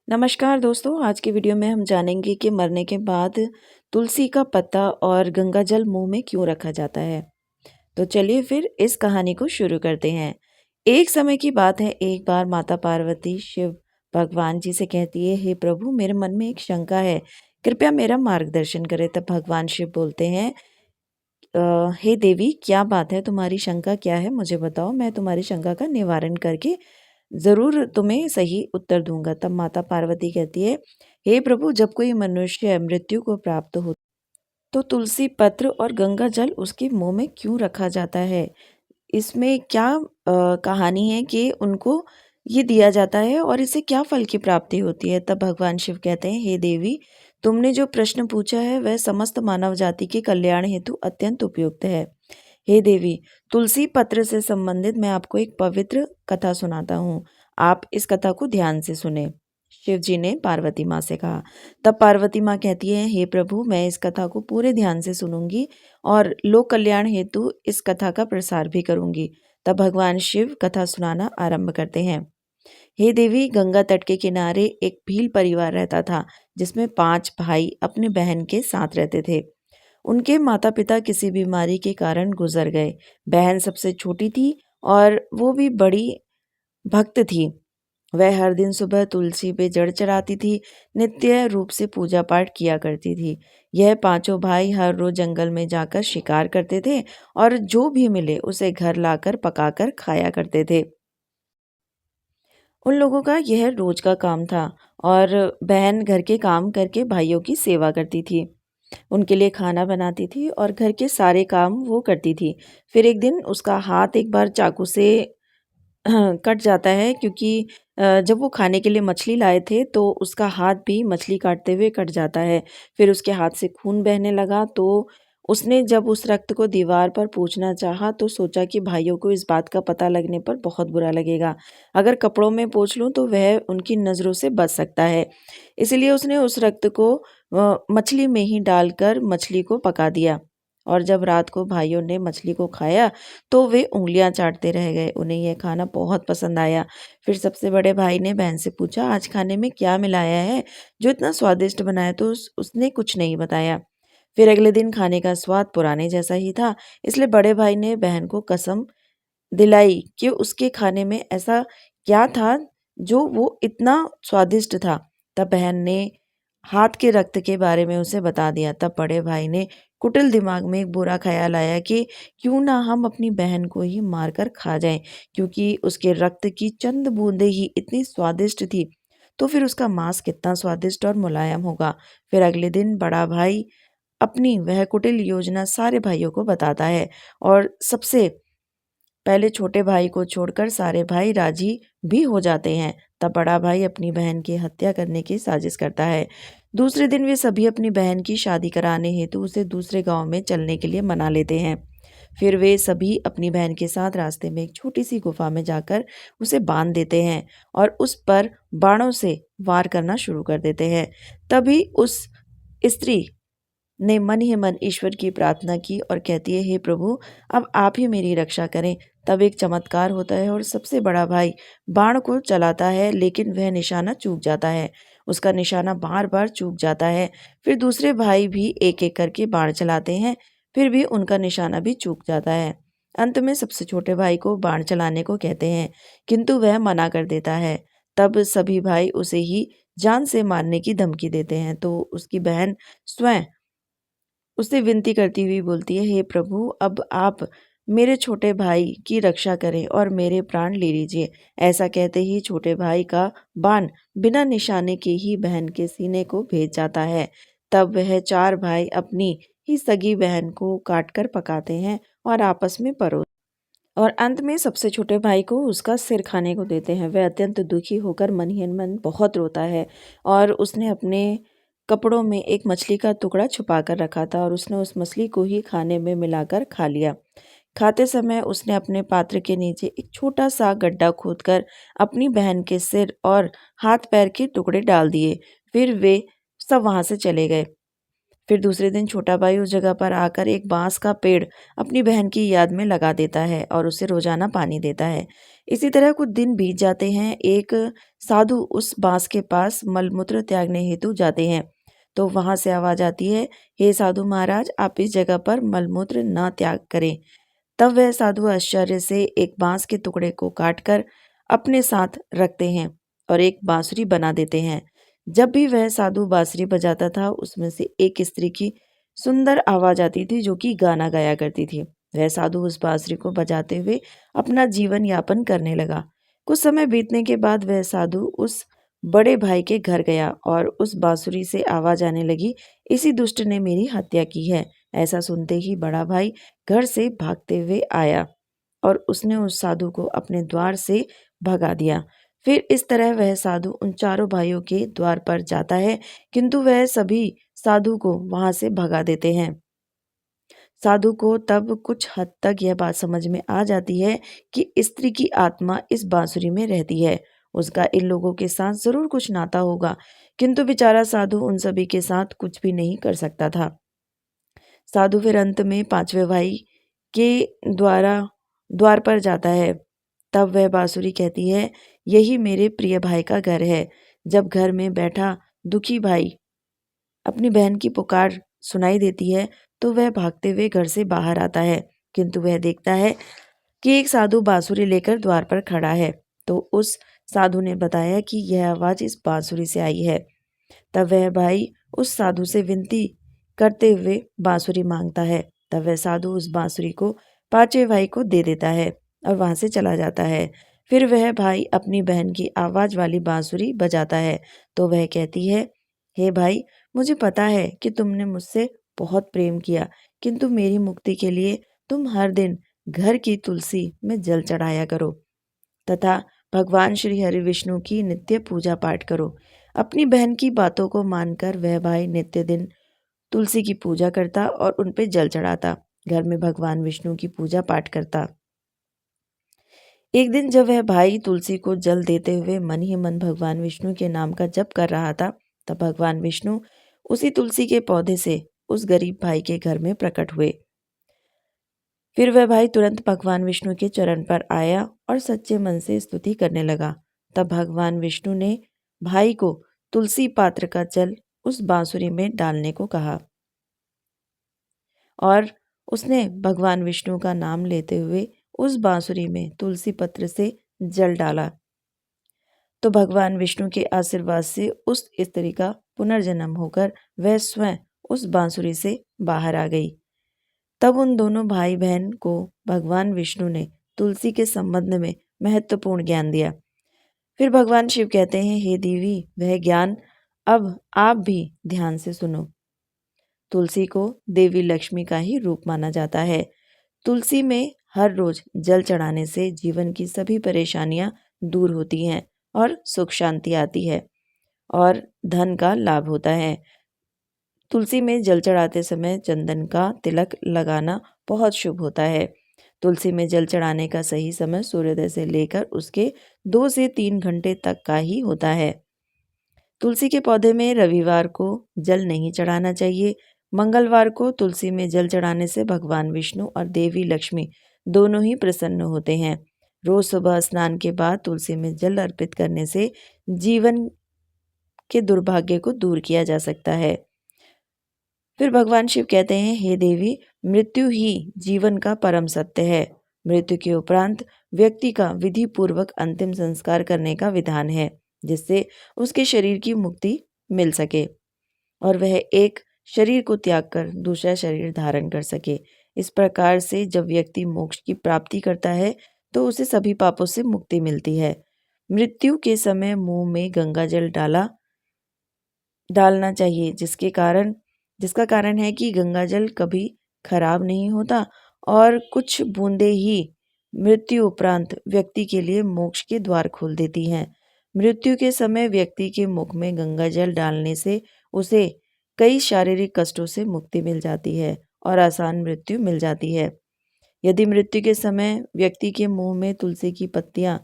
नमस्कार दोस्तों, आज की वीडियो में हम जानेंगे कि मरने के बाद तुलसी का पत्ता और गंगा जल मुंह में क्यों रखा जाता है। तो चलिए फिर इस कहानी को शुरू करते हैं। एक समय की बात है, एक बार माता पार्वती शिव भगवान जी से कहती है, हे प्रभु, मेरे मन में एक शंका है, कृपया मेरा मार्गदर्शन करें। तब भगवान शिव बोलते हैं, हे देवी, क्या बात है, तुम्हारी शंका क्या है, मुझे बताओ, मैं तुम्हारी शंका का निवारण करके ज़रूर तुम्हें सही उत्तर दूंगा। तब माता पार्वती कहती है, हे प्रभु, जब कोई मनुष्य मृत्यु को प्राप्त हो तो तुलसी पत्र और गंगा जल उसके मुंह में क्यों रखा जाता है? इसमें क्या कहानी है कि उनको ये दिया जाता है और इससे क्या फल की प्राप्ति होती है? तब भगवान शिव कहते हैं, हे देवी, तुमने जो प्रश्न पूछा है वह समस्त मानव जाति के कल्याण हेतु अत्यंत उपयुक्त है। हे देवी, तुलसी पत्र से संबंधित मैं आपको एक पवित्र कथा सुनाता हूँ। आप इस कथा को ध्यान से सुने। शिव जी ने पार्वती माँ से कहा। तब पार्वती माँ कहती है, हे प्रभु, मैं इस कथा को पूरे ध्यान से सुनूंगी और लोक कल्याण हेतु इस कथा का प्रसार भी करूंगी। तब भगवान शिव कथा सुनाना आरंभ करते हैं। हे देवी, गंगा तट के किनारे एक भील परिवार रहता था, जिसमें 5 भाई अपने बहन के साथ रहते थे। उनके माता पिता किसी बीमारी के कारण गुजर गए। बहन सबसे छोटी थी और वो भी बड़ी भक्त थी। वह हर दिन सुबह तुलसी पे जड़ चढ़ाती थी, नित्य रूप से पूजा पाठ किया करती थी। यह पांचों भाई हर रोज जंगल में जाकर शिकार करते थे और जो भी मिले उसे घर लाकर पकाकर खाया करते थे। उन लोगों का यह रोज का काम था और बहन घर के काम करके भाइयों की सेवा करती थी। उनके लिए खाना बनाती थी और घर के सारे काम वो करती थी। फिर एक दिन उसका हाथ एक बार चाकू से कट जाता है, क्योंकि जब वो खाने के लिए मछली लाए थे तो उसका हाथ भी मछली काटते हुए कट जाता है। फिर उसके हाथ से खून बहने लगा, तो उसने जब उस रक्त को दीवार पर पोंछना चाहा तो सोचा कि भाइयों को इस बात का पता लगने पर बहुत बुरा लगेगा। अगर कपड़ों में पोंछ लूं तो वह उनकी नज़रों से बच सकता है। इसलिए उसने उस रक्त को मछली में ही डालकर मछली को पका दिया। और जब रात को भाइयों ने मछली को खाया तो वे उँगलियां चाटते रह गए। उन्हें यह खाना बहुत पसंद आया। फिर सबसे बड़े भाई ने बहन से पूछा, आज खाने में क्या मिलाया है जो इतना स्वादिष्ट बनाया? तो उसने कुछ नहीं बताया। फिर अगले दिन खाने का स्वाद पुराने जैसा ही था। इसलिए बड़े भाई ने बहन को कसम दिलाई कि उसके खाने में ऐसा क्या था जो वो इतना स्वादिष्ट था। तब बहन ने हाथ के रक्त के बारे में उसे बता दिया। तब बड़े भाई ने कुटिल दिमाग में एक बुरा ख्याल आया कि क्यों ना हम अपनी बहन को ही मारकर खा जाएं, क्योंकि उसके रक्त की चंद बूंदें ही इतनी स्वादिष्ट थी, तो फिर उसका मांस कितना स्वादिष्ट और मुलायम होगा। फिर अगले दिन बड़ा भाई अपनी वह कुटिल योजना सारे भाइयों को बताता है और सबसे पहले छोटे भाई को छोड़कर सारे भाई राजी भी हो जाते हैं। तब बड़ा भाई अपनी बहन की हत्या करने की साजिश करता है। दूसरे दिन वे सभी अपनी बहन की शादी कराने हेतु उसे दूसरे गांव में चलने के लिए मना लेते हैं। फिर वे सभी अपनी बहन के साथ रास्ते में एक छोटी सी गुफा में जाकर उसे बांध देते हैं और उस पर बाणों से वार करना शुरू कर देते हैं। तभी उस स्त्री ने मन ही मन ईश्वर की प्रार्थना की और कहती है, हे प्रभु, अब आप ही मेरी रक्षा करें। तब एक चमत्कार होता है और सबसे बड़ा भाई बाण को चलाता है, लेकिन वह निशाना चूक जाता है। उसका निशाना बार बार चूक जाता है। फिर दूसरे भाई भी एक एक करके बाण चलाते हैं, फिर भी उनका निशाना भी चूक जाता है। अंत में सबसे छोटे भाई को बाण चलाने को कहते हैं, किंतु वह मना कर देता है। तब सभी भाई उसे ही जान से मारने की धमकी देते हैं। तो उसकी बहन स्वयं उससे विनती करती हुई बोलती है, हे प्रभु, अब आप मेरे छोटे भाई की रक्षा करें और मेरे प्राण ले लीजिए। ऐसा कहते ही छोटे भाई का बाण बिना निशाने के ही बहन के सीने को भेद जाता है। तब वह 4 भाई अपनी ही सगी बहन को काटकर पकाते हैं और आपस में परोस और अंत में सबसे छोटे भाई को उसका सिर खाने को देते हैं। वह अत्यंत दुखी होकर मन ही मन बहुत रोता है और उसने अपने कपड़ों में एक मछली का टुकड़ा छुपा कर रखा था और उसने उस मछली को ही खाने में मिलाकर खा लिया। खाते समय उसने अपने पात्र के नीचे एक छोटा सा गड्ढा खोदकर अपनी बहन के सिर और हाथ पैर के टुकड़े डाल दिए। फिर वे सब वहां से चले गए। फिर दूसरे दिन छोटा भाई उस जगह पर आकर एक बांस का पेड़ अपनी बहन की याद में लगा देता है और उसे रोजाना पानी देता है। इसी तरह कुछ दिन बीत जाते हैं। एक साधु उस बांस के पास मलमूत्र त्यागने हेतु जाते हैं, तो वहां से आवाज आती है, हे साधु महाराज, आप इस जगह पर मलमूत्र न त्याग करें। तब वह साधु आश्चर्य से एक बांस के टुकड़े को काटकर अपने साथ रखते हैं और एक बांसुरी बना देते हैं। जब भी वह साधु बांसुरी बजाता था, उसमें से एक स्त्री की सुंदर आवाज आती थी जो कि गाना गाया करती थी। वह साधु उस बांसुरी को बजाते हुए अपना जीवन यापन करने लगा। कुछ समय बीतने के बाद वह साधु उस बड़े भाई के घर गया और उस बांसुरी से आवाज आने लगी, इसी दुष्ट ने मेरी हत्या की है। ऐसा सुनते ही बड़ा भाई घर से भागते हुए आया और उसने उस साधु को अपने द्वार से भगा दिया। फिर इस तरह वह साधु उन चारों भाइयों के द्वार पर जाता है, किंतु वह सभी साधु को वहां से भगा देते हैं। साधु को तब कुछ हद तक यह बात समझ में आ जाती है कि स्त्री की आत्मा इस बांसुरी में रहती है, उसका इन लोगों के साथ जरूर कुछ नाता होगा, किंतु बेचारा साधु उन सभी के साथ कुछ भी नहीं कर सकता था। साधु फिर अंत में पांचवें भाई के द्वार पर जाता है। तब वह बांसुरी कहती है, यही मेरे प्रिय भाई का घर है। जब घर में बैठा दुखी भाई अपनी बहन की पुकार सुनाई देती है, तो वह भागते हुए घर से बाहर आता है, किंतु वह देखता है कि एक साधु बांसुरी लेकर द्वार पर खड़ा है। तो उस साधु ने बताया कि यह आवाज इस बांसुरी से आई है। तब वह भाई उस साधु से विनती करते हुए बांसुरी मांगता है। तब वह साधु उस बांसुरी को पांचवें भाई को दे देता है और वहां से चला जाता है। फिर वह भाई अपनी बहन की आवाज वाली बांसुरी बजाता है, तो वह कहती है, हे भाई, मुझे पता है कि तुमने मुझसे बहुत प्रेम किया, किंतु मेरी मुक्ति के लिए तुम हर दिन घर की तुलसी में जल चढ़ाया करो तथा भगवान श्री हरि विष्णु की नित्य पूजा पाठ करो। अपनी बहन की बातों को मानकर वह भाई नित्य दिन तुलसी की पूजा करता और उन पे जल चढ़ाता, घर में भगवान विष्णु की पूजा पाठ करता। एक दिन जब वह भाई तुलसी को जल देते हुए मन ही मन भगवान विष्णु के नाम का जप कर रहा था, तब भगवान विष्णु उसी तुलसी के पौधे से उस गरीब भाई के घर में प्रकट हुए। फिर वह भाई तुरंत भगवान विष्णु के चरण पर आया और सच्चे मन से स्तुति करने लगा। तब भगवान विष्णु ने भाई को तुलसी पात्र का जल उस बांसुरी में डालने को कहा और उसने भगवान विष्णु का नाम लेते हुए उस बांसुरी में तुलसी पत्र से जल डाला। तो भगवान विष्णु के आशीर्वाद से उस स्त्री का पुनर्जन्म होकर वह स्वयं उस बांसुरी से बाहर आ गई। तब उन दोनों भाई बहन को भगवान विष्णु ने तुलसी के संबंध में महत्वपूर्ण ज्ञान दिया। फिर भगवान शिव कहते हैं, हे देवी, वह ज्ञान अब आप भी ध्यान से सुनो। तुलसी को देवी लक्ष्मी का ही रूप माना जाता है। तुलसी में हर रोज जल चढ़ाने से जीवन की सभी परेशानियां दूर होती हैं और सुख शांति आती है और धन का लाभ होता है। तुलसी में जल चढ़ाते समय चंदन का तिलक लगाना बहुत शुभ होता है। तुलसी में जल चढ़ाने का सही समय सूर्योदय से लेकर उसके 2 से 3 घंटे तक का ही होता है। तुलसी के पौधे में रविवार को जल नहीं चढ़ाना चाहिए। मंगलवार को तुलसी में जल चढ़ाने से भगवान विष्णु और देवी लक्ष्मी दोनों ही प्रसन्न होते हैं। रोज सुबह स्नान के बाद तुलसी में जल अर्पित करने से जीवन के दुर्भाग्य को दूर किया जा सकता है। फिर भगवान शिव कहते हैं, हे देवी, मृत्यु ही जीवन का परम सत्य है। मृत्यु के उपरांत व्यक्ति का विधि पूर्वक अंतिम संस्कार करने का विधान है, जिससे उसके शरीर की मुक्ति मिल सके और वह एक शरीर को त्याग कर दूसरा शरीर धारण कर सके। इस प्रकार से जब व्यक्ति मोक्ष की प्राप्ति करता है तो उसे सभी पापों से मुक्ति मिलती है। मृत्यु के समय मुंह में गंगा जल डालना चाहिए, जिसका कारण है कि गंगा जल कभी खराब नहीं होता और कुछ बूंदे ही मृत्यु उपरांत व्यक्ति के लिए मोक्ष के द्वार खोल देती हैं। मृत्यु के समय व्यक्ति के मुख में गंगा जल डालने से उसे कई शारीरिक कष्टों से मुक्ति मिल जाती है और आसान मृत्यु मिल जाती है। यदि मृत्यु के समय व्यक्ति के मुंह में तुलसी की पत्तियां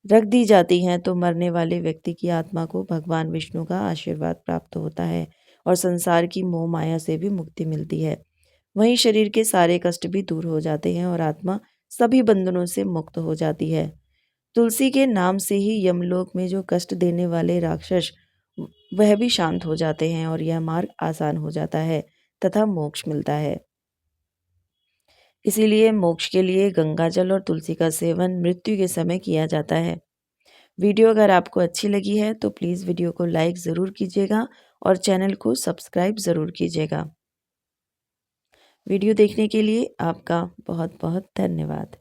रख दी जाती हैं तो मरने वाले व्यक्ति की आत्मा को भगवान विष्णु का आशीर्वाद प्राप्त होता है। और संसार की मोह माया से भी मुक्ति मिलती है। वहीं शरीर के सारे कष्ट भी दूर हो जाते हैं और आत्मा सभी बंधनों से मुक्त हो जाती है। तुलसी के नाम से ही यमलोक में जो कष्ट देने वाले राक्षस वह भी शांत हो जाते हैं और यह मार्ग आसान हो जाता है तथा मोक्ष मिलता है। इसीलिए मोक्ष के लिए गंगा जल और तुलसी का सेवन मृत्यु के समय किया जाता है। वीडियो अगर आपको अच्छी लगी है तो प्लीज़ वीडियो को लाइक ज़रूर कीजिएगा और चैनल को सब्सक्राइब ज़रूर कीजिएगा। वीडियो देखने के लिए आपका बहुत बहुत धन्यवाद।